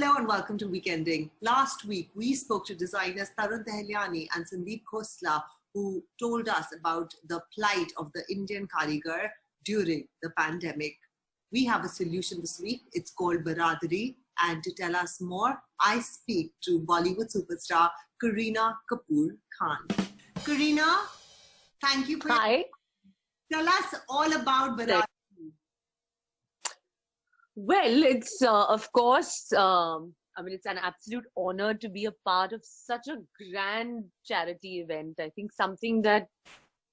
Hello and welcome to Weekending. Last week, we spoke to designers Tarun Tehliani and Sandeep Khosla, who told us about the plight of the Indian Karigar during the pandemic. We have a solution this week. It's called Baradari. And to tell us more, I speak to Bollywood superstar Kareena Kapoor Khan. Kareena, thank you for... Hi. Tell us all about Baradari. Well, it's of course, it's an absolute honor to be a part of such a grand charity event. I think something that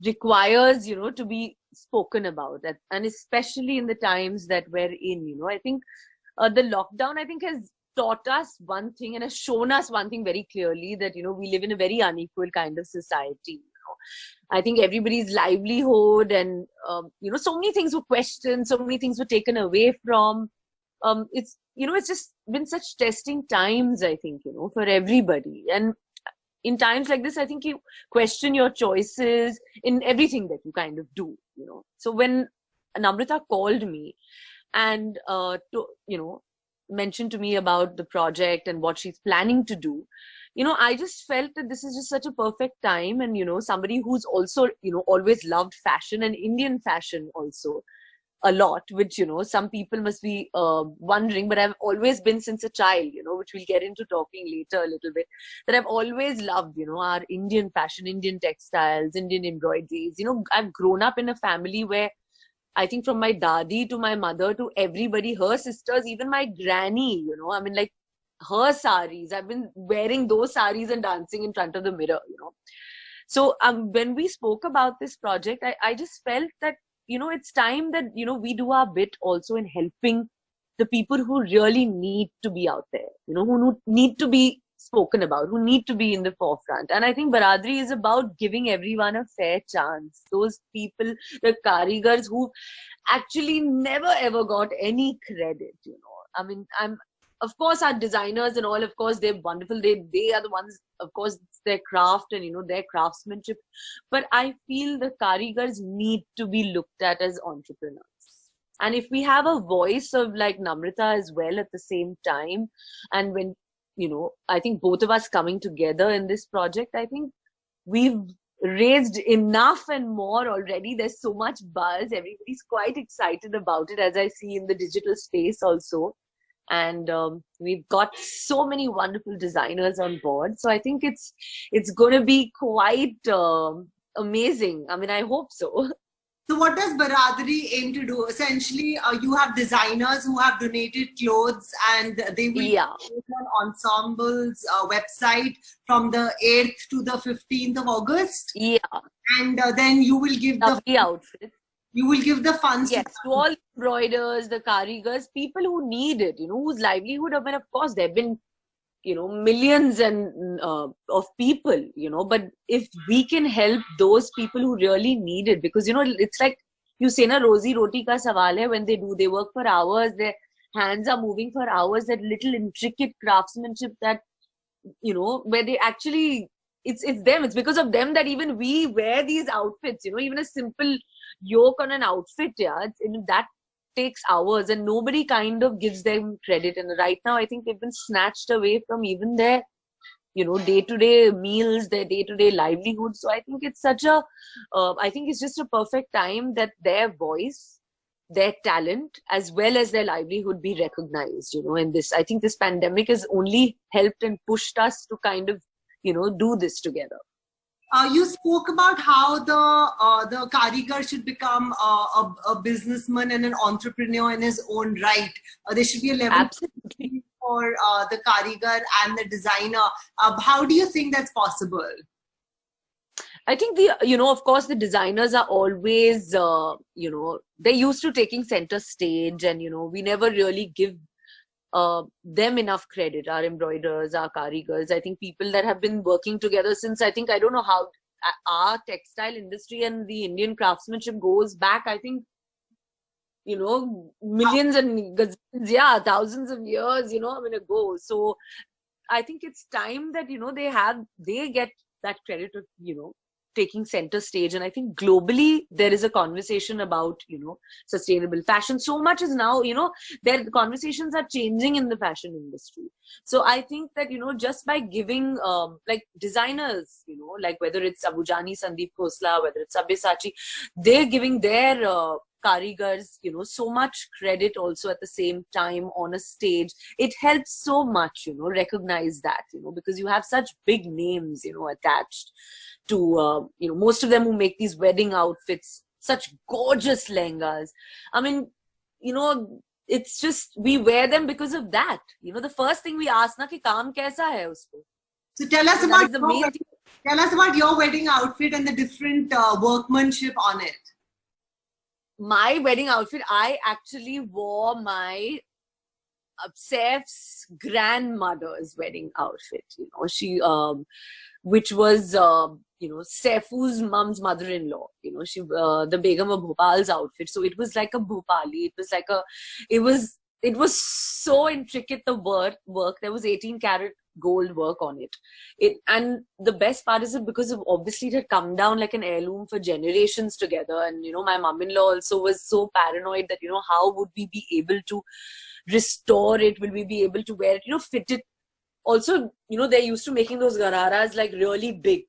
requires, to be spoken about, and especially in the times that we're in, I think the lockdown, I think, has taught us one thing and has shown us one thing very clearly, that, we live in a very unequal kind of society. I think everybody's livelihood and, so many things were questioned, so many things were taken away from. It's just been such testing times, I think, for everybody. And in times like this, I think you question your choices in everything that you kind of do, So when Namrata called me and, mentioned to me about the project and what she's planning to do, I just felt that this is just such a perfect time. And, somebody who's also, always loved fashion and Indian fashion also a lot, which, some people must be wondering, but I've always been since a child, which we'll get into talking later a little bit, that I've always loved, our Indian fashion, Indian textiles, Indian embroideries. I've grown up in a family where I think from my dadi to my mother to everybody, her sisters, even my granny, her saris, I've been wearing those saris and dancing in front of the mirror, So when we spoke about this project, I just felt that, it's time that, we do our bit also in helping the people who really need to be out there, who need to be spoken about, who need to be in the forefront. And I think Baradari is about giving everyone a fair chance. Those people, the karigars who actually never ever got any credit, of course, our designers and all, of course, they're wonderful. They are the ones, of course, it's their craft and, their craftsmanship. But I feel the karigars need to be looked at as entrepreneurs. And if we have a voice of like Namrata as well at the same time, and when, I think both of us coming together in this project, I think we've raised enough and more already. There's so much buzz. Everybody's quite excited about it, as I see in the digital space also. And we've got so many wonderful designers on board. So I think it's going to be quite amazing. I hope so. So what does Baradari aim to do? Essentially, you have designers who have donated clothes and they will post on Ensemble's website from the 8th to the 15th of August. Yeah. And then you will give the outfit. You will give the funds to all embroiders, the karigars, people who need it, whose livelihood, of course, there have been, millions and of people, but if we can help those people who really need it, because, it's like you say, na, rozi roti ka sawal hai. When they work for hours, their hands are moving for hours, that little intricate craftsmanship that, where they actually, it's them, it's because of them that even we wear these outfits, even a simple yoke on an outfit, that takes hours and nobody kind of gives them credit. And right now, I think they've been snatched away from even their, day-to-day meals, their day-to-day livelihood. So I think it's I think it's just a perfect time that their voice, their talent, as well as their livelihood be recognized, in this. I think this pandemic has only helped and pushed us to kind of, do this together. You spoke about how the karigar should become a businessman and an entrepreneur in his own right. There should be a level Absolutely. For the karigar and the designer. How do you think that's possible? I think of course, the designers are always, they're used to taking center stage, and, we never really give them enough credit, our embroiderers, our karigars. I think people that have been working together since, I don't know how our textile industry and the Indian craftsmanship goes back, I think, millions and gazillions, thousands of years, ago. So I think it's time that, they get that credit of, taking center stage. And I think globally there is a conversation about, sustainable fashion. So much is now, the conversations are changing in the fashion industry. So I think that, just by giving like designers, like whether it's Abujani, Sandeep Khosla, whether it's Sabyasachi, they're giving their karigars, so much credit also at the same time on a stage. It helps so much, recognize that, because you have such big names, attached to, most of them who make these wedding outfits, such gorgeous lehengas. I mean, it's just, we wear them because of that. The first thing we ask, na, ki kaam kaisa hai usko? So tell us about your wedding outfit and the different workmanship on it. My wedding outfit, I actually wore my Saif's grandmother's wedding outfit. She, which was, Saifu's mom's mother-in-law. She, the Begum of Bhopal's outfit. So it was like a Bhopali. It was so intricate, the work. There was 18 karat gold work on it. And the best part is it because of, obviously it had come down like an heirloom for generations together. And, my mom-in-law also was so paranoid that, how would we be able to restore it? Will we be able to wear it, fit it? Also, they're used to making those gararas like really big,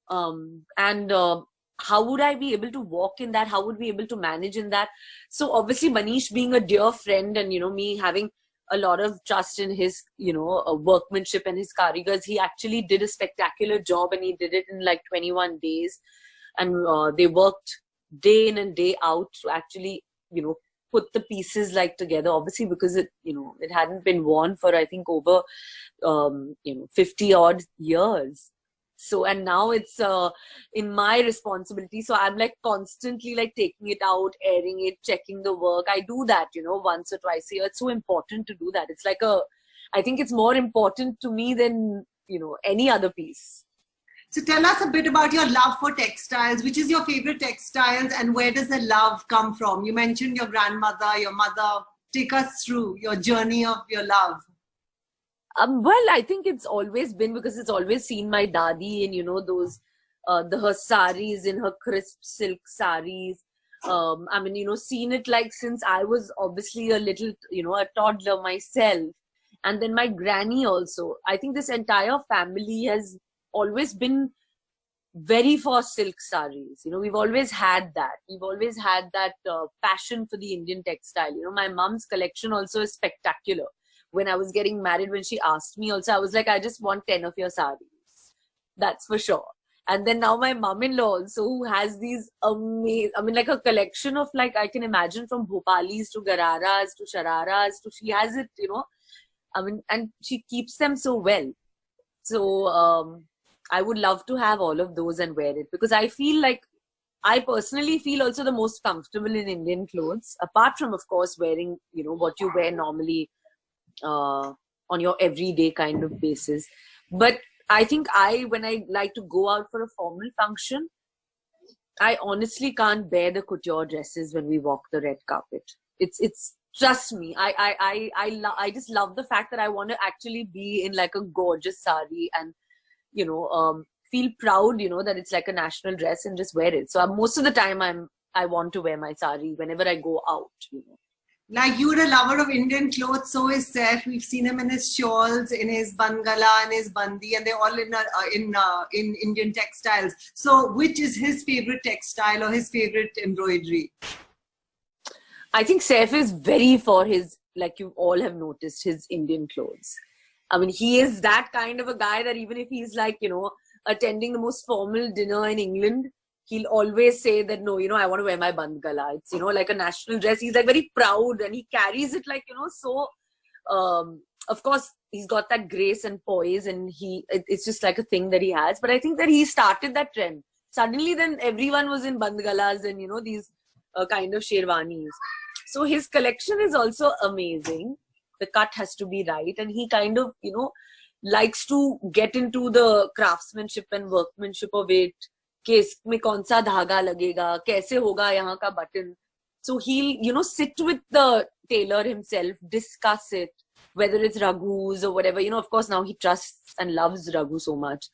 how would I be able to walk in that? How would we be able to manage in that? So obviously Manish being a dear friend and, me having a lot of trust in his, workmanship and his karigars, he actually did a spectacular job, and he did it in like 21 days. And they worked day in and day out to actually, put the pieces like together, obviously because it, it hadn't been worn for, I think, over, 50 odd years. So, and now it's in my responsibility. So I'm like constantly like taking it out, airing it, checking the work. I do that, once or twice a year. It's so important to do that. It's like I think it's more important to me than, any other piece. So tell us a bit about your love for textiles. Which is your favorite textiles and where does the love come from? You mentioned your grandmother, your mother. Take us through your journey of your love. Well, I think it's always been because it's always seen my dadi in, those, her saris, in her crisp silk saris. I mean, seen it like since I was obviously a little, a toddler myself. And then my granny also. I think this entire family has always been very for silk saris. We've always had that. We've always had that passion for the Indian textile. My mom's collection also is spectacular. When I was getting married, when she asked me also, I was like, I just want 10 of your saris. That's for sure. And then now my mom-in-law also, who has these amazing, I mean, like a collection of like, I can imagine from Bhopalis to Gararas to Shararas to, she has it, I mean, and she keeps them so well. So I would love to have all of those and wear it because I feel like, I personally feel also the most comfortable in Indian clothes, apart from, of course, wearing, what you wear normally on your everyday kind of basis. But I think when I like to go out for a formal function, I honestly can't bear the couture dresses when we walk the red carpet. It's trust me, I just love the fact that I want to actually be in like a gorgeous sari and, feel proud, that it's like a national dress and just wear it. So most of the time I want to wear my sari whenever I go out, Like you're a lover of Indian clothes, so is Saif. We've seen him in his shawls, in his bangala, and his bandi, and they're all in Indian textiles. So, which is his favorite textile or his favorite embroidery? I think Saif is very for his, like you all have noticed, his Indian clothes. I mean, he is that kind of a guy that even if he's like, attending the most formal dinner in England, he'll always say that, no, I want to wear my bandgala. It's, like a national dress. He's like very proud and he carries it like, so, of course, he's got that grace and poise and it's just like a thing that he has. But I think that he started that trend. Suddenly then everyone was in bandgalas and, these kind of sherwanis. So his collection is also amazing. The cut has to be right. And he kind of, likes to get into the craftsmanship and workmanship of it. कि इसमें कौन सा धागा लगेगा, कैसे होगा यहाँ का button. So he'll, sit with the tailor himself, discuss it, whether it's Raghu's or whatever. Of course, now he trusts and loves Raghu so much.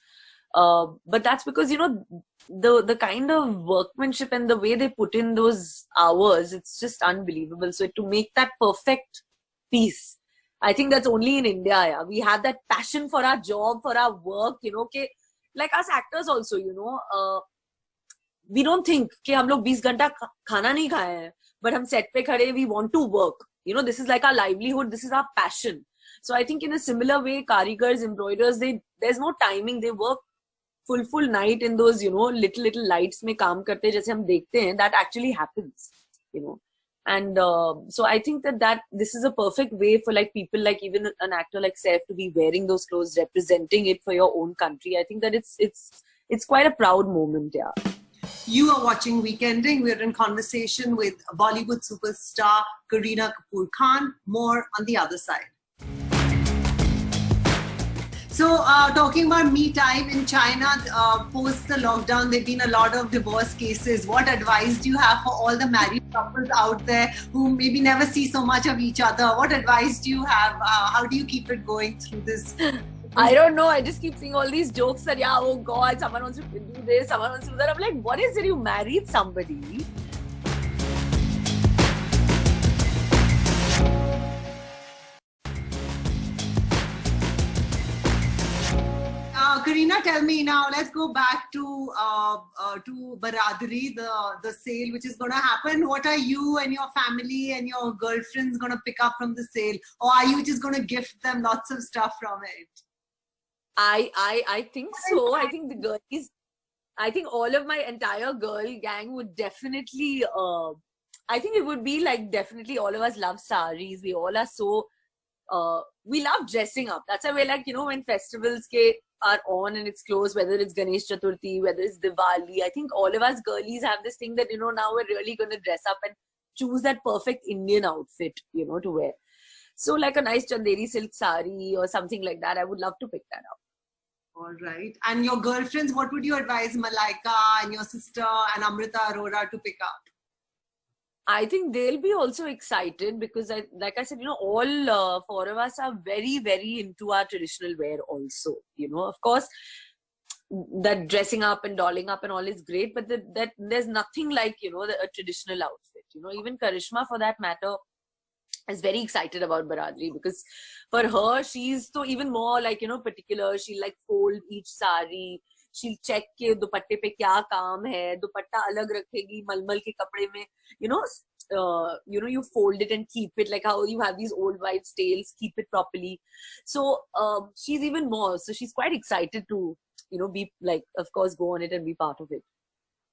But that's because, the kind of workmanship and the way they put in those hours, it's just unbelievable. So to make that perfect piece, I think that's only in India. Yeah. We have that passion for our job, for our work, like us actors also, we don't think कि हम लोग 20 घंटा खाना नहीं खाए हैं, but हम set पे खड़े, we want to work. This is like our livelihood. This is our passion. So I think in a similar way, karigars, embroiderers, there's no timing. They work full night in those, little lights में काम करते जैसे हम देखते हैं. That actually happens, And so I think that this is a perfect way for like people, like even an actor like Saif, to be wearing those clothes, representing it for your own country. I think that it's quite a proud moment, yeah. You are watching Weekending. We're in conversation with Bollywood superstar Kareena Kapoor Khan. More on the other side. So, talking about me time in China, post the lockdown, there have been a lot of divorce cases. What advice do you have for all the married couples out there who maybe never see so much of each other? What advice do you have? How do you keep it going through this? I don't know. I just keep seeing all these jokes that, yeah, oh God, someone wants to do this, someone wants to do that. I'm like, what is it? You married somebody. Kareena, tell me now. Let's go back to Baradari, the sale which is going to happen. What are you and your family and your girlfriends going to pick up from the sale, or are you just going to gift them lots of stuff from it? I think so. I think the girlies, I think all of my entire girl gang would definitely. I think it would be like definitely all of us love saris. We all are so. We love dressing up. That's why we're like, when festivals are on and it's close, whether it's Ganesh Chaturthi, whether it's Diwali, I think all of us girlies have this thing that, now we're really going to dress up and choose that perfect Indian outfit, to wear. So like a nice Chanderi silk sari or something like that, I would love to pick that up. All right. And your girlfriends, what would you advise Malaika and your sister and Amrita Arora to pick up? I think they'll be also excited because, like I said, all four of us are very, very into our traditional wear also. Of course, that dressing up and dolling up and all is great, but that there's nothing like, a traditional outfit. Even Karishma, for that matter, is very excited about Baradari because for her, she's so even more like, particular. She'll like fold each sari. She'll check के दुपट्टे पे क्या काम है, दुपट्टा अलग रखेगी मलमल के कपड़े में, you fold it and keep it like how you have these old wives' tales, keep it properly. So she's even more. So she's quite excited to, be like, of course, go on it and be part of it.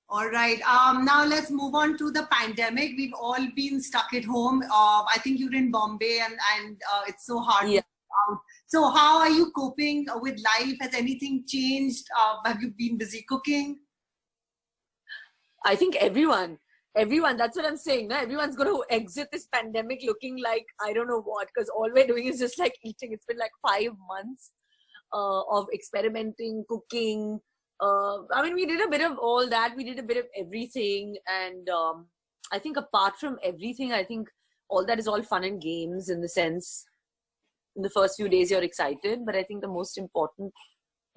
All right. Now let's move on to the pandemic. We've all been stuck at home. I think you're in Bombay and it's so hard. Yeah. Out. So how are you coping with life? Has anything changed? Have you been busy cooking? I think everyone, that's what I'm saying. No? Everyone's going to exit this pandemic looking like, I don't know what, because all we're doing is just like eating. It's been like 5 months of experimenting, cooking. We did a bit of all that. We did a bit of everything. And I think apart from everything, I think all that is all fun and games in the sense, in the first few days you're excited, but I think the most important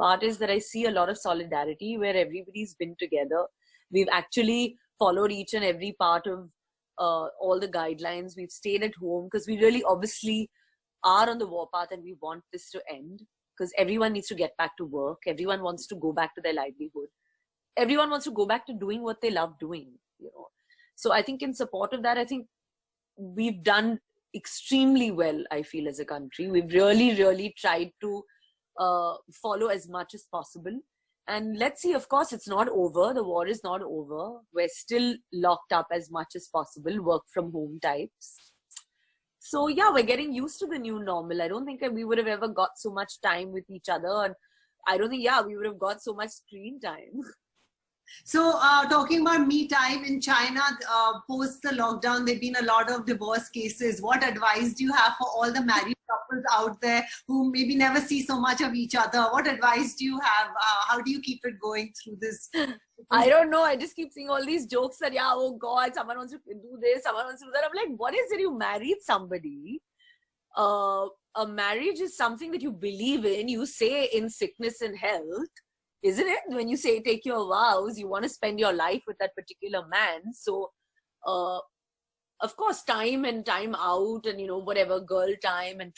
part is that I see a lot of solidarity where everybody's been together. We've actually followed each and every part of all the guidelines. We've stayed at home because we really obviously are on the warpath and we want this to end because everyone needs to get back to work. Everyone wants to go back to their livelihood. Everyone wants to go back to doing what they love doing, So I think in support of that, I think we've done extremely well, I feel, as a country. We've really tried to follow as much as possible. And let's see, of course, it's not over. The war is not over. We're still locked up as much as possible, work from home types. So yeah, we're getting used to the new normal. I don't think we would have ever got so much time with each other. And I don't think, we would have got so much screen time. So talking about me time in China, post the lockdown, there have been a lot of divorce cases. What advice do you have for all the married couples out there who maybe never see so much of each other? What advice do you have? How do you keep it going through this? I don't know. I just keep seeing all these jokes that, yeah, oh God, someone wants to do this, someone wants to do that. I'm like, what is it? You married somebody. A marriage is something that you believe in. You say in sickness and health. isn't it? When you say take your vows, you want to spend your life with that particular man. So, of course, time and time out and, whatever, girl time and,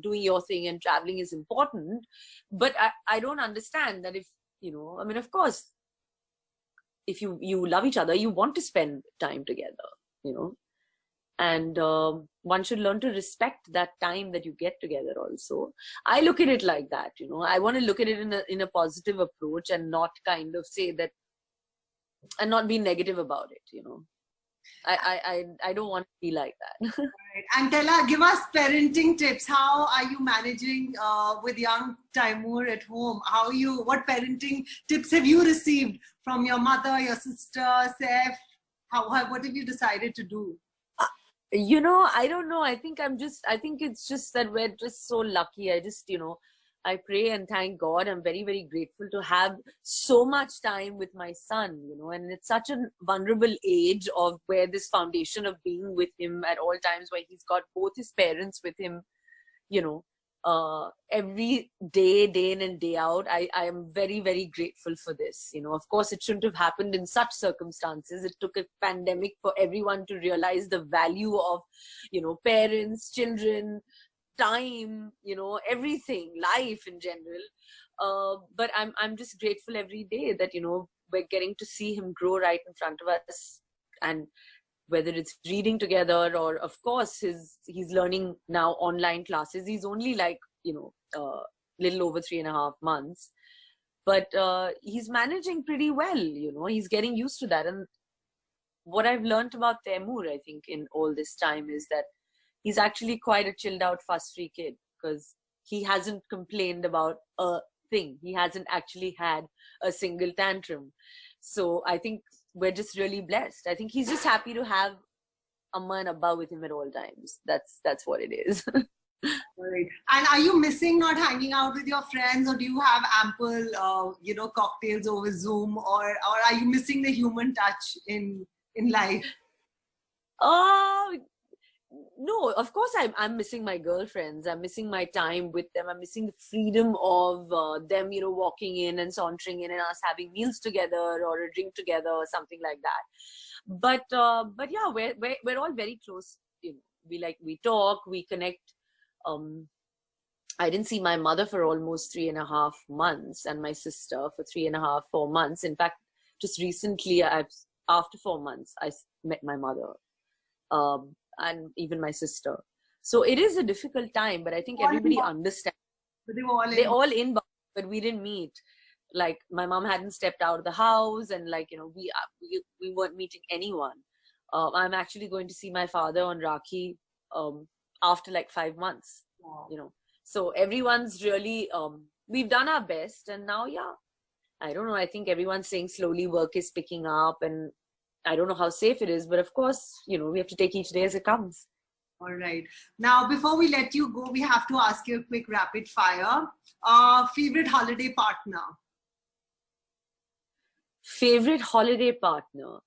doing your thing and traveling is important. But I don't understand that if, I mean, of course, if you love each other, you want to spend time together, and one should learn to respect that time that you get together also. I look at it like that, I want to look at it in a positive approach and not kind of say that and not be negative about it, I don't want to be like that. Right. And give us parenting tips. How are you managing with young Taimur at home? What parenting tips have you received from your mother, your sister, Saif? What have you decided to do? I don't know. I think it's just that we're just so lucky. I pray and thank God. I'm very, very grateful to have so much time with my son, and it's such a vulnerable age of where this foundation of being with him at all times, where he's got both his parents with him, every day in and day out. I am very, very grateful for this. Of course, it shouldn't have happened in such circumstances. It took a pandemic for everyone to realize the value of, parents, children, time, everything, life in general. But I'm just grateful every day that, we're getting to see him grow right in front of us. And whether it's reading together or, of course, he's learning now online classes. He's only like, little over 3.5 months, but he's managing pretty well. He's getting used to that. And what I've learned about Taimur, I think, in all this time is that he's actually quite a chilled out, fuss-free kid, because he hasn't complained about a thing. He hasn't actually had a single tantrum. So I think we're just really blessed. I think he's just happy to have Amma and Abba with him at all times. That's what it is. Right. And are you missing not hanging out with your friends, or do you have ample, cocktails over Zoom, or are you missing the human touch in life? No, of course I'm missing my girlfriends. I'm missing my time with them. I'm missing the freedom of them, walking in and sauntering in and us having meals together or a drink together or something like that. But yeah, we're all very close. We talk, we connect. I didn't see my mother for almost 3.5 months, and my sister for 3.5, 4 months. In fact, just recently, after 4 months, I met my mother. And even my sister. So it is a difficult time, but I think everybody understands. But they're all in, but we didn't meet. Like, my mom hadn't stepped out of the house, and we weren't meeting anyone. I'm actually going to see my father on Rakhi after 5 months. Wow. So everyone's really we've done our best, and now I don't know. I think everyone's saying slowly work is picking up, and I don't know how safe it is, but of course, we have to take each day as it comes. All right. Now, before we let you go, we have to ask you a quick rapid fire. Favorite holiday partner? Favorite holiday partner?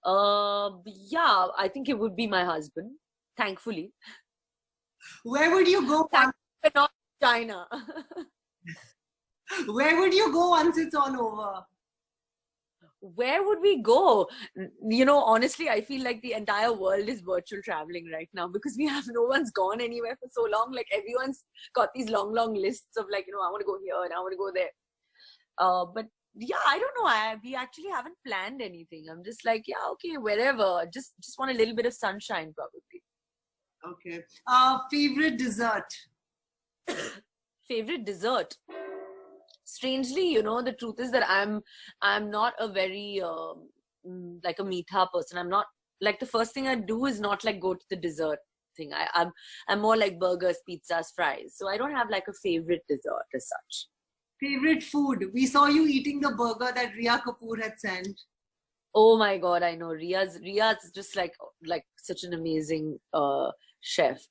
I think it would be my husband, thankfully. Where would you go? Not China. Where would you go once it's all over? Where would we go? Honestly, I feel like the entire world is virtual traveling right now, because no one's gone anywhere for so long. Like, everyone's got these long lists of I want to go here and I want to go there. But I don't know. We actually haven't planned anything. I'm just okay, wherever. Just want a little bit of sunshine, probably. Okay. Favorite dessert? Favorite dessert? Strangely, the truth is that I'm not a very a meetha person. I'm not the first thing I do is not go to the dessert thing. I'm more like burgers, pizzas, fries. So I don't have a favorite dessert as such. Favorite food? We saw you eating the burger that Rhea Kapoor had sent. Oh my God, I know. Rhea's just like such an amazing chef.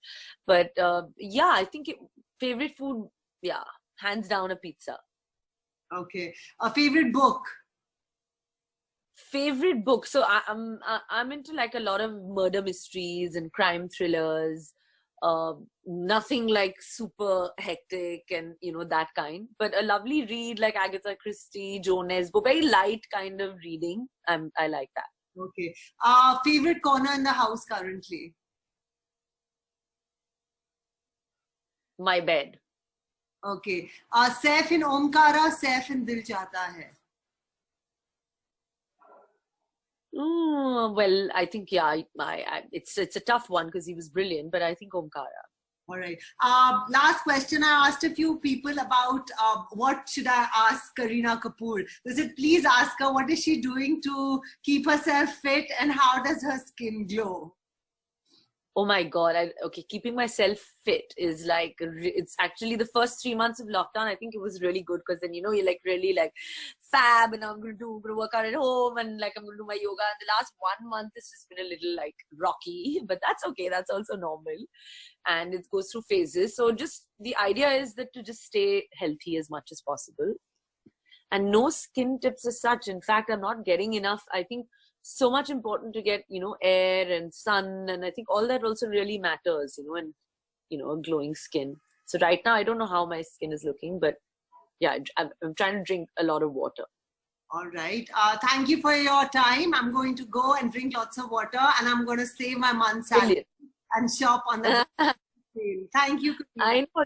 But I think favorite food, hands down, a pizza. Okay. A favorite book? Favorite book? So I'm into a lot of murder mysteries and crime thrillers. Nothing like super hectic and that kind, but a lovely read like Agatha Christie, Jo Nesbo, very light kind of reading. I like that. Okay. Favorite corner in the house currently? My bed. Okay. Saif in Omkara, Saif in Dil Chahta Hai. Well, I think it's a tough one because he was brilliant, but I think Omkara. All right. Last question. I asked a few people about what should I ask Kareena Kapoor. They said, please ask her what is she doing to keep herself fit and how does her skin glow? Oh my God. Okay, keeping myself fit is like, it's actually the first 3 months of lockdown. I think it was really good because then, you're like really like fab and I'm going to work out at home and like I'm going to do my yoga. And the last 1 month has just been a little like rocky, but that's okay. That's also normal. And it goes through phases. So just the idea is that to just stay healthy as much as possible. And no skin tips as such. In fact, I'm not getting enough. I think so much important to get, air and sun. And I think all that also really matters, and, a glowing skin. So right now, I don't know how my skin is looking, but yeah, I'm trying to drink a lot of water. All right. Thank you for your time. I'm going to go and drink lots of water and I'm going to save my month's salary and shop on the sale. Thank you. I know.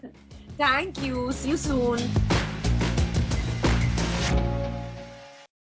Thank you. See you soon.